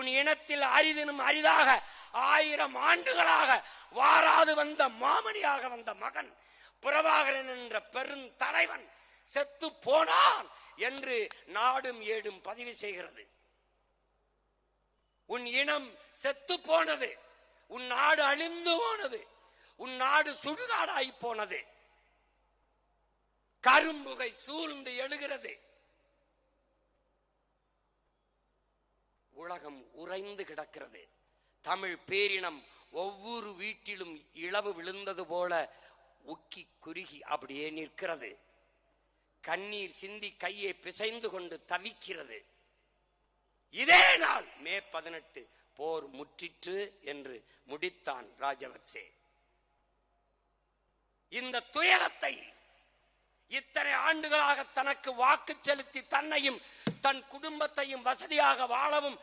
உன் இனத்தில் அரிதினும் அரிதாக 1000 ஆண்டுகளாக வாராது வந்த மாமணியாக வந்த மகன் பிரபாகரன் என்ற பெருந்தலைவன் செத்து போனான் என்று நாடும் ஏடும் பதிவு செய்கிறது. உன் இனம் செத்து போனது, உன் நாடு அழிந்து போனது, உன் நாடு சுடுகாடாய் போனது, கரும்புகை சூழ்ந்து எழுகிறது, உலகம் உறைந்து கிடக்கிறது. தமிழ் பேரினம் ஒவ்வொரு வீட்டிலும் இழவு விழுந்தது போல உக்கி குறுகி அப்படியே நிற்கிறது. கண்ணீர் சிந்தி கையை பிசைந்து கொண்டு தவிக்கிறது. இதே நாள் மே 18 போர் முற்றிற்று என்று முடித்தான் ராஜபக்சே. இந்த துயரத்தை இத்தனை ஆண்டுகளாக தனக்கு வாக்கு செலுத்தி தன்னையும் தன் குடும்பத்தையும் வசதியாக வாழவும்